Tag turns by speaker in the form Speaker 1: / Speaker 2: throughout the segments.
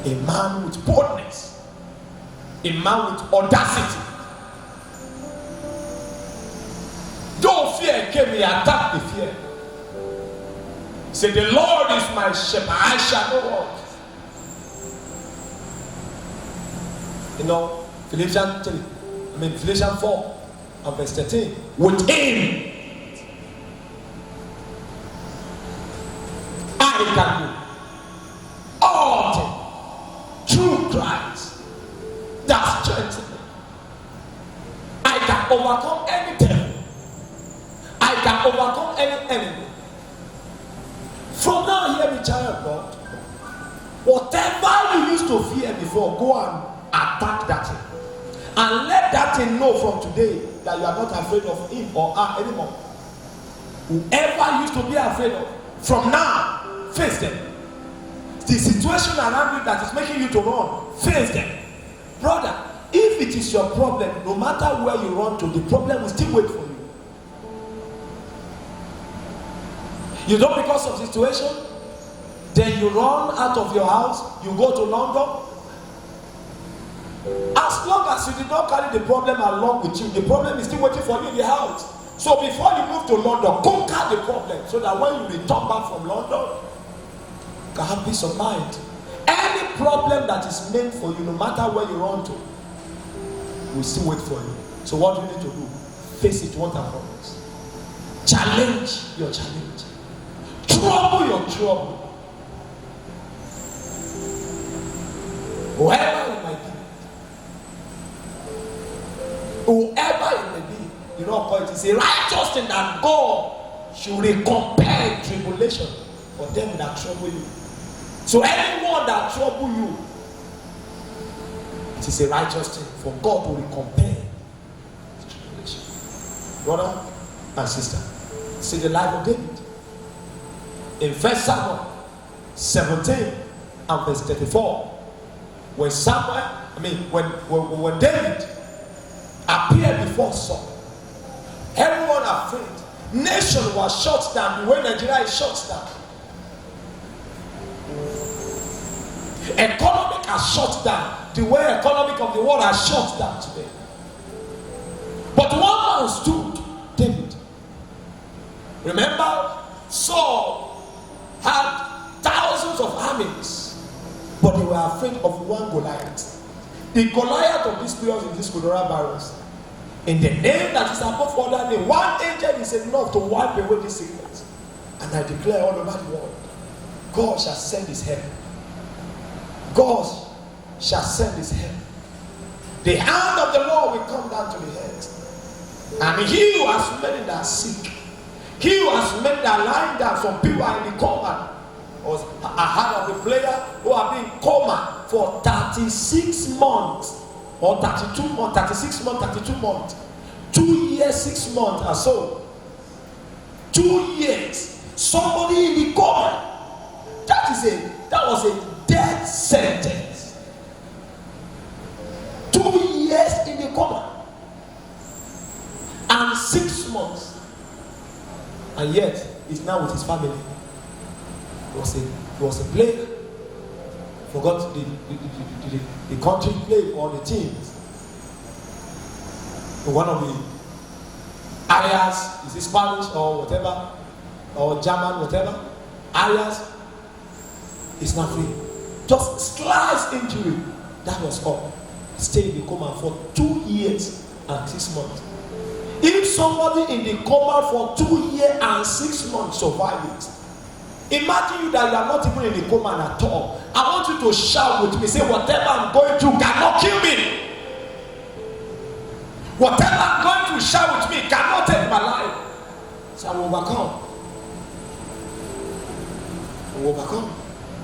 Speaker 1: A man with boldness. A man with audacity. Though fear came, he attacked the fear. Say, the Lord is my shepherd, I shall not want. You know, Philippians 4 and verse 13. With him, I can do all things through Christ that strengthens me. I can overcome anything. I can overcome any enemy. From now, hear me, child of God. Whatever you used to fear before, go and attack that thing. And let that thing know from today that you are not afraid of him or her anymore. Whoever you used to be afraid of, from now, face them. The situation around you that is making you to run, face them. Brother, if it is your problem, no matter where you run to, the problem will still wait for you. You don't because of the situation, then you run out of your house, you go to London. As long as you did not carry the problem along with you, the problem is still waiting for you in the house. So before you move to London, conquer the problem so that when you return back from London, you can have peace of mind. Any problem that is meant for you, no matter where you run to, will still wait for you. So what do you need to do? Face it once and for all. Challenge your challenge. Trouble your trouble. Whoever it might be. Whoever it may be. You know, it is a righteous thing that God should recompense tribulation for them that trouble you. So anyone that trouble you, it is a righteous thing for God to recompense tribulation. Brother and sister, see the life of David. In 1 Samuel 17 and verse 34, when David appeared before Saul, everyone afraid. Nation was shut down the way Nigeria is shut down. Economic has shut down the way economic of the world has shut down today. But one man stood, David. Remember, Saul had thousands of armies, but they were afraid of one Goliath. The Goliath of this period is this Kodora virus. In the name that is above all that name, one angel is enough to wipe away this sickness. And I declare all over the world, God shall send his help. God shall send his help. The hand of the Lord will come down to the head. And he who has made that sick, he who has made that lying down, some people are in the coma. I heard of a player who have been in coma for 36 months, or 32 months, 36 months, 32 months, 2 years, 6 months or so. 2 years. Somebody in the coma. That was a death sentence. 2 years in the coma. And 6 months. And yet, he's now with his family. He was a player. Forgot the country play for the teams. In one of the areas, is it Spanish or whatever, or German, whatever, areas, is not free. Just slight injury. That was all. Stayed in the coma for 2 years and 6 months. If somebody in the coma for 2 years and 6 months survived it, imagine you that you are not even in the coma at all. I want you to shout with me, say, whatever I'm going through cannot kill me. Whatever I'm going through, shout with me, cannot take my life. So I will overcome. I will overcome.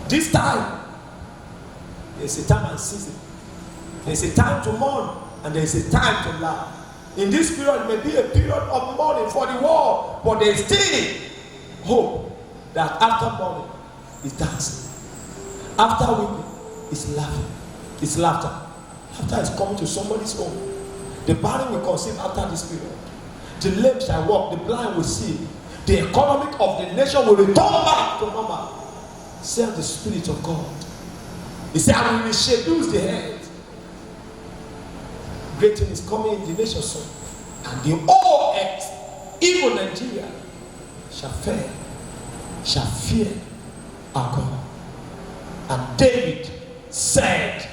Speaker 1: This time, there's a time and season. There's a time to mourn, and there's a time to laugh. In this period, it may be a period of mourning for the world, but there's still hope that after mourning is dancing. After weeping is laughing. It's laughter. Laughter is coming to somebody's home. The barren will conceive after this period. The lame shall walk, the blind will see. The economy of the nation will return back to normal. Say the Spirit of God. He said, I will reduce the head. Great thing is coming in the nation soon. And the whole earth, even Nigeria, shall fear our God. And David said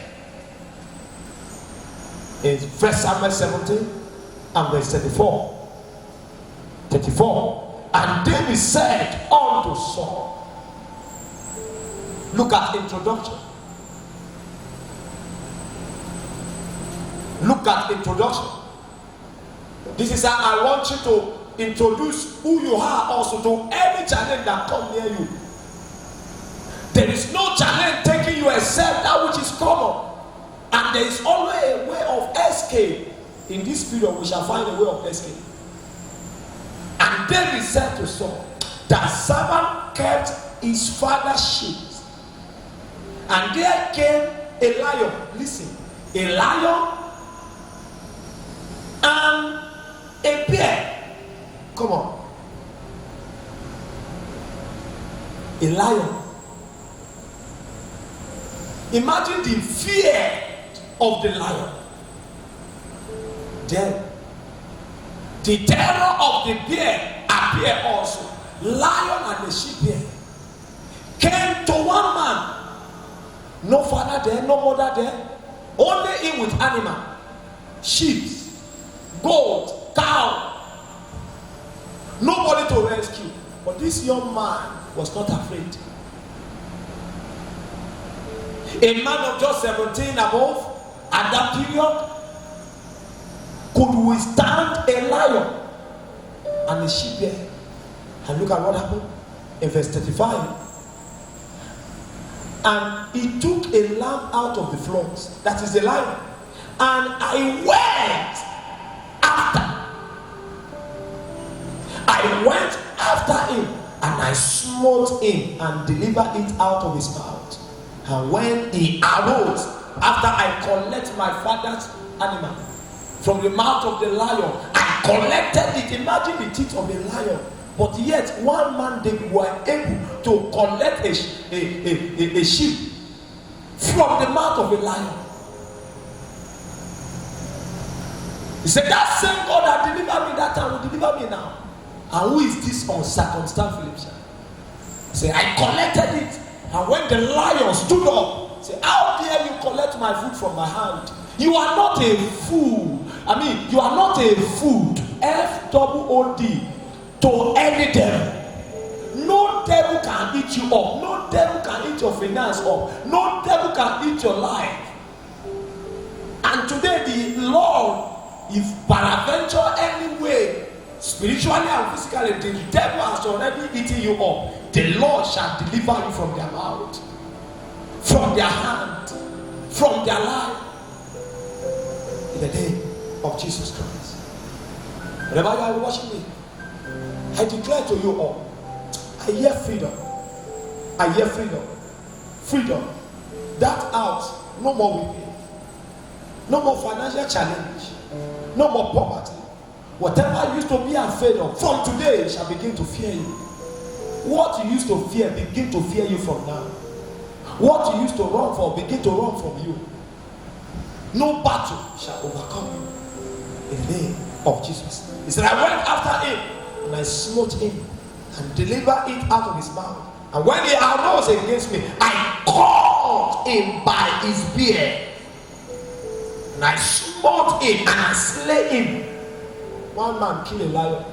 Speaker 1: in 1 Samuel 17 and verse 34, and David said unto Saul, look at introduction. Look at introduction. This is how I want you to introduce who you are also to any challenge that comes near you. There is no challenge taking you except that which is common. And there is always a way of escape. In this period, we shall find a way of escape. And David said to Saul, that servant kept his father's sheep. And there came a lion. Listen, a lion and a bear. Come on. A lion. Imagine the fear of the lion. Then the terror of the bear appeared also. Lion and the sheep bear came to one man. No father there, no mother there. Only him with animal. Sheep, goat, cow. Nobody to rescue. But this young man was not afraid. A man of just 17 above at that period could withstand a lion and a sheep bear. And look at what happened in verse 35. And he took a lamb out of the flocks, that is the lion, and I went after him, and I smote him and delivered it out of his mouth. And when he arose, after I collect my father's animal from the mouth of the lion, I collected it. Imagine the teeth of a lion. But yet, one man they were able to collect a sheep from the mouth of a lion. He said, that same God that delivered me that time will deliver me now. And who is this uncircumcised Philistine? He said, I collected it. And when the lion stood up, he said, how dare you collect my food from my hand? You are not a fool. You are not a food. F-O-O-D. To any devil. No devil can eat you up. No devil can eat your finance up. No devil can eat your life. And today the Lord, if peradventure anyway, spiritually and physically, the devil has already eaten you up, the Lord shall deliver you from their mouth, from their hand, from their life, in the name of Jesus Christ. Whenever you are watching me, I declare to you all, I hear freedom. I hear freedom. Freedom. That house, no more weeping. No more financial challenge. No more poverty. Whatever used to be afraid of, from today shall begin to fear you. What you used to fear, begin to fear you from now. What you used to run for, begin to run from you. No battle shall overcome you. In the name of Jesus. He said, I went after him, and I smote him and delivered it out of his mouth. And when he arose against me, I caught him by his beard. And I smote him and I slay him. One man killed a lion,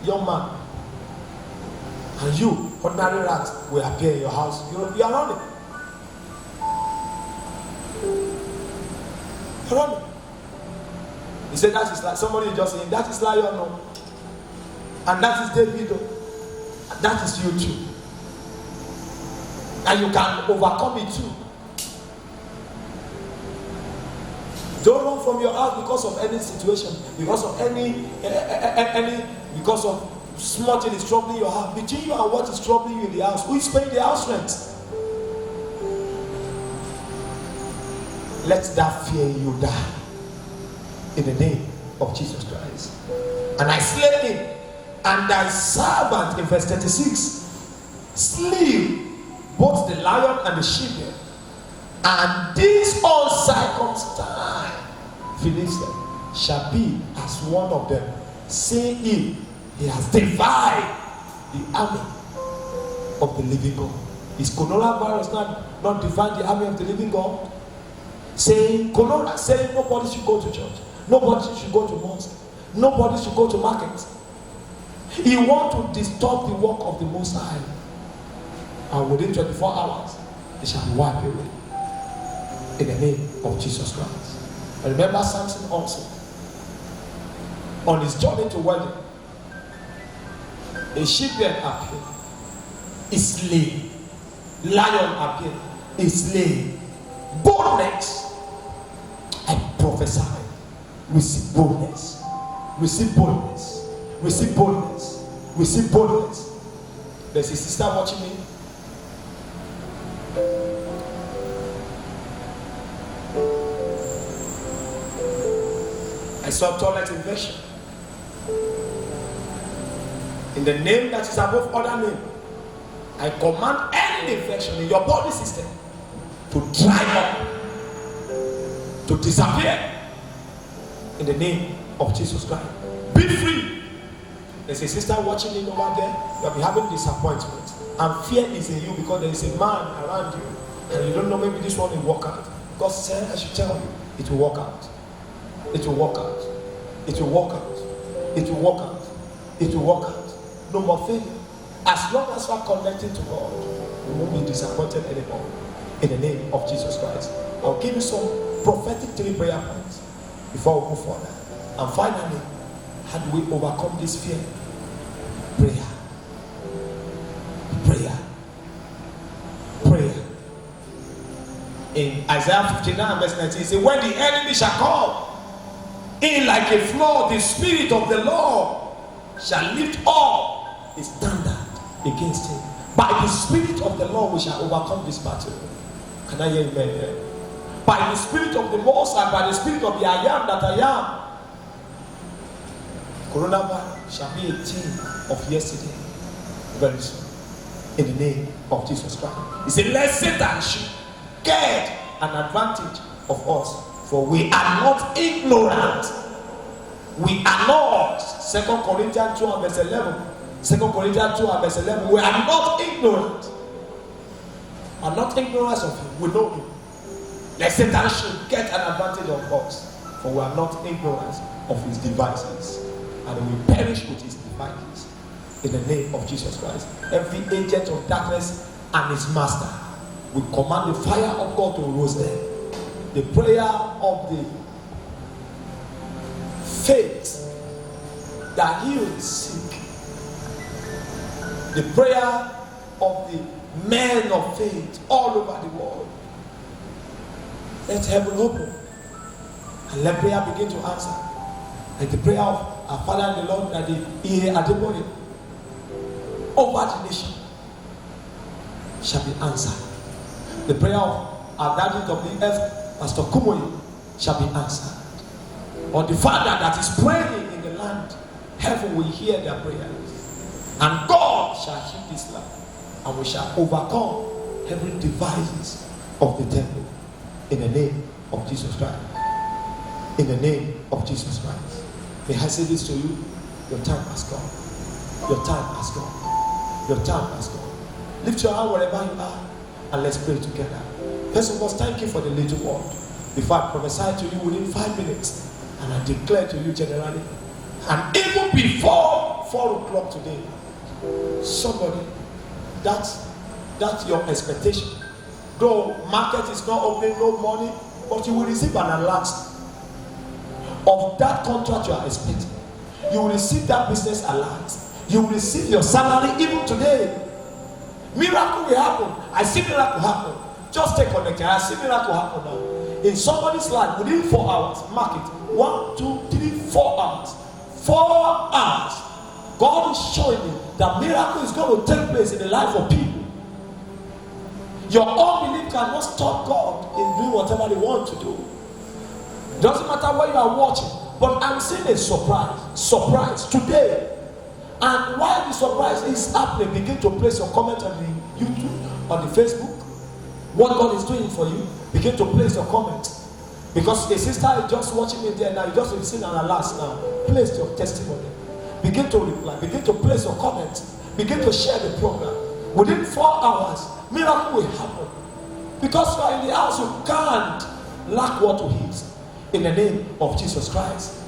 Speaker 1: young man. And you, ordinary rats, will appear in your house. You are running. You're running. He said, that is like somebody just saying, that is lion, no. And that is David. And that is you too. And you can overcome it too. Don't run from your house because of any situation, because of because of small thing is troubling your house. Between you and what is troubling you in the house, who is paying the house rent? Let that fear you die in the name of Jesus Christ. And I slay him, and thy servant, in verse 36, slew both the lion and the sheep. And this uncircumcised Philistine shall be as one of them, saying he has defied the army of the living God. Is coronavirus not define the army of the living God? Saying nobody should go to church, nobody should go to mosque, nobody should go to market. He wants to disturb the work of the Most High, and within 24 hours, they shall be wiped away in the name of Jesus Christ. And remember Samson also, on his journey to wedding, a sheephead appeared, he slain. Lion appeared, he slain. Boldness. I prophesy. Receive boldness. Receive boldness. Receive boldness. Receive boldness. There's a sister watching me. I saw toilet infection. In the name that is above other name, I command any infection in your body system to dry up, to disappear in the name of Jesus Christ. Be free. There's a sister watching me over there. You'll be having disappointment, and fear is in you because there is a man around you and you don't know, maybe this one will work out. God said I should tell you, it will work out. It will work out. It will work out. It will work out. It will work out. No more failure. As long as we are connected to God, we won't be disappointed anymore. In the name of Jesus Christ. I'll give you some prophetic 3 prayer points before we move further. And finally, how do we overcome this fear? Prayer. Prayer. Prayer. In Isaiah 59 verse 19, it says, when the enemy shall come in like a flood, the Spirit of the Lord shall lift up his standard against him. By the Spirit of the Lord we shall overcome this battle. Can I hear amen here? By the Spirit of the Most High, by the Spirit of the I am that I am, coronavirus shall be a thing of yesterday very soon. In the name of Jesus Christ. He said, let Satan should get an advantage of us, for we are not ignorant. We are not. 2 Corinthians 2 and verse 11. 2 Corinthians 2 and verse 11. We are not ignorant. We are not ignorant of him. We know him. Let Satan should get an advantage of us, for we are not ignorant of his devices, and we perish with his devices. In the name of Jesus Christ. Every agent of darkness and his master, we command the fire of God to roast them. The prayer of the faith that heals sick, the prayer of the men of faith all over the world. Let heaven open and let prayer begin to answer. Like the prayer of our Father in the Lord, that the Adonai over the nation shall be answered. The prayer of our Daddy of the earth, Pastor Kumoyi, shall be answered. Or the Father that is praying in the land, heaven will hear their prayers, and God shall heal this land, and we shall overcome every devices of the devil. In the name of Jesus Christ. In the name of Jesus Christ. May I say this to you? Your time has come. Your time has come. Your time has come. Lift your hand wherever you are and let's pray together. First of all, thank you for the little word. Before I prophesy to you within 5 minutes, and I declare to you generally, and even before 4 o'clock today, somebody, that's your expectation. Though market is not opening, no money, but you will receive an alert of that contract you are expecting. You will receive that business alert. You will receive your salary even today. Miracle will happen. I see miracle happen. Just stay connected. I see miracle happen now. In somebody's life, within 4 hours, mark it. 1, 2, 3, 4 hours. 4 hours. God is showing you that miracle is going to take place in the life of people. Your unbelief cannot stop God in doing whatever they want to do. Doesn't matter where you are watching, but I'm seeing a surprise today. And while the surprise is happening, begin to place your comment on the YouTube, on the Facebook, what God is doing for you, begin to place your comment. Because a sister is just watching me there now, you just listen and alas now. Place your testimony. Begin to reply. Begin to place your comment. Begin to share the program. Within 4 hours, miracle will happen. Because you are in the house, you can't lack what to eat. In the name of Jesus Christ.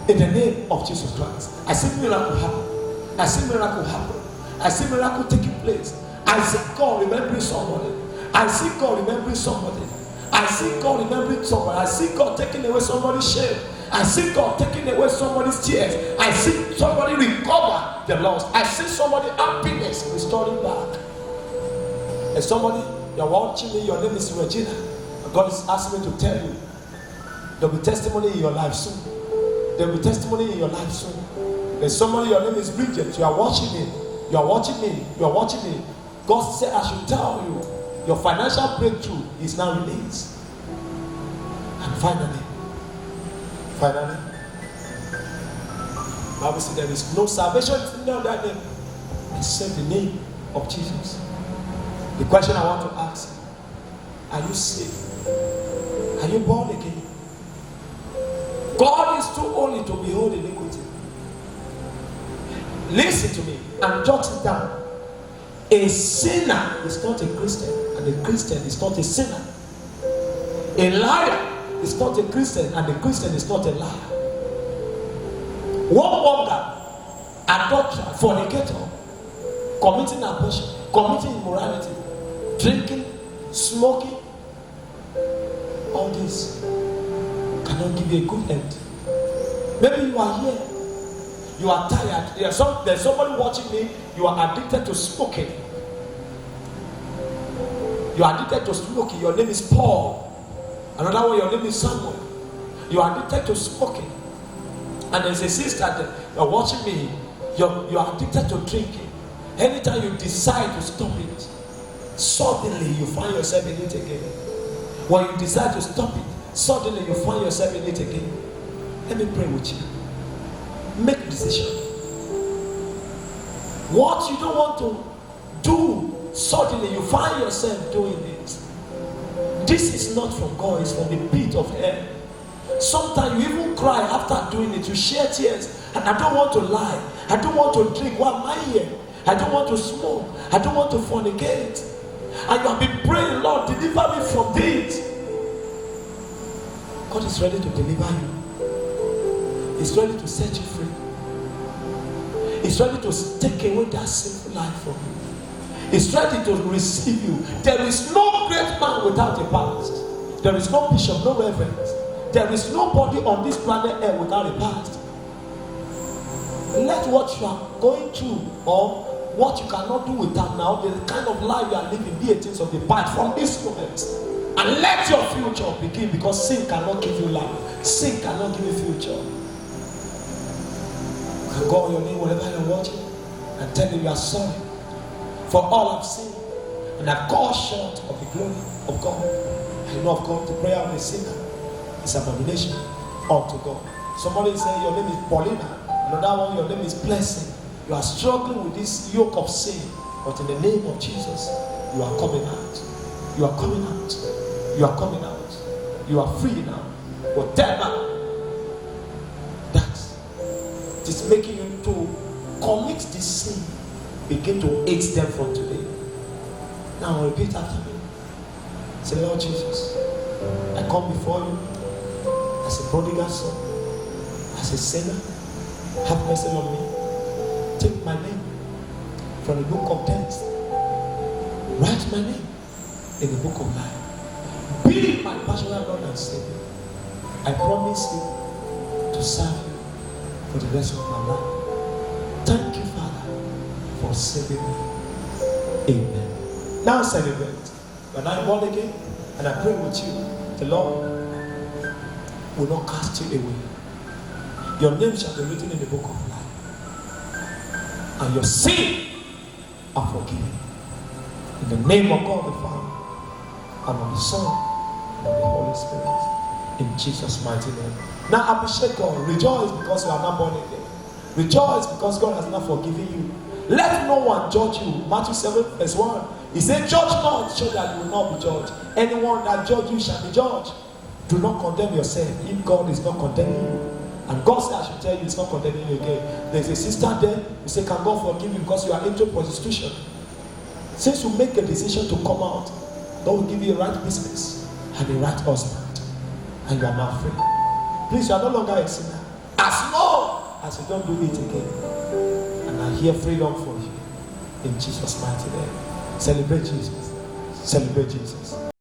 Speaker 1: In the name of Jesus Christ. I see miracle happen. I see miracle happen. I see miracle taking place. I see God remembering somebody. I see God remembering somebody. I see God remembering somebody. I see God taking away somebody's shame. I see God taking away somebody's tears. I see somebody recover the loss. I see somebody happiness restoring back. And somebody, you're watching me, your name is Regina. And God is asking me to tell you, there'll be testimony in your life soon. There'll be testimony in your life soon. There's somebody, your name is Bridget. You are watching me. You are watching me. You are watching me. God said, I should tell you, your financial breakthrough is now released. And finally, Bible says there is no salvation in no other name except the name of Jesus. The question I want to ask you, are you saved? Are you born again? God is too holy to behold iniquity. Listen to me and jot it down. A sinner is not a Christian, and a Christian is not a sinner. A liar is not a Christian, and a Christian is not a liar. Warmonger, adulterer, fornicator, committing abortion, committing immorality, drinking, smoking, all this cannot give you a good end. Maybe you are here, you are tired. There's somebody watching me, you are addicted to smoking. You are addicted to smoking. Your name is Paul. Another one, your name is Samuel. You are addicted to smoking. And there's a sister that you're watching me, you are addicted to drinking. Anytime you decide to stop it, suddenly you find yourself in it again. When you decide to stop it, suddenly you find yourself in it again. Let me pray with you. Make a decision. What you don't want to do, suddenly you find yourself doing it. This is not from God, it's from the pit of hell. Sometimes you even cry after doing it, you shed tears. And I don't want to lie, I don't want to drink. Why am I here? I don't want to smoke, I don't want to fornicate. And you have been praying, Lord, deliver me from this. God is ready to deliver you. He's ready to set you free. He's ready to take away that sinful life from you. He's ready to receive you. There is no great man without a past. There is no bishop, no reverend. There is nobody on this planet Earth without a past. Let what you are going through or what you cannot do without now, the kind of life you are living, be a thing of the past from this moment. And let your future begin, because sin cannot give you life. Sin cannot give you future. You can go on your name wherever you're watching and tell him you are sorry for all I've sinned and I've fall short of the glory of God. And you know, of course, the prayer of a sinner is abomination unto God. Somebody say your name is Paulina. Another one, your name is Blessing. You are struggling with this yoke of sin, but in the name of Jesus, you are coming out. You are coming out. You are coming out. You are free now. Whatever that is making you to commit this sin, begin to hate them from today. Now repeat after me. Say, Lord Jesus, I come before you as a prodigal son, as a sinner. Have mercy on me. Take my name from the book of death. Write my name in the book of life. Be my personal Lord and Savior. I promise you to serve you for the rest of my life. Thank you, Father, for saving me. Amen. Now celebrate. When I'm born again and I pray with you, the Lord will not cast you away. Your name shall be written in the book of life. And your sin are forgiven. In the name of God the Father, and of the Son, and of the Holy Spirit. In Jesus' mighty name. Now appreciate God. Rejoice because you are not born again. Rejoice because God has not forgiven you. Let no one judge you. Matthew 7 verse 1. He said, judge not, so that you will not be judged. Anyone that judge you shall be judged. Do not condemn yourself if God is not condemning you. And God said, I should tell you, He's not condemning you again. There's a sister there. You say, can God forgive you because you are into prostitution? Since you make a decision to come out, God will give you a right business and a right husband. And you are not free. Please, you are no longer a sinner. As long as you don't do it again. And I hear freedom for you. In Jesus' mighty name. Celebrate Jesus. Celebrate Jesus.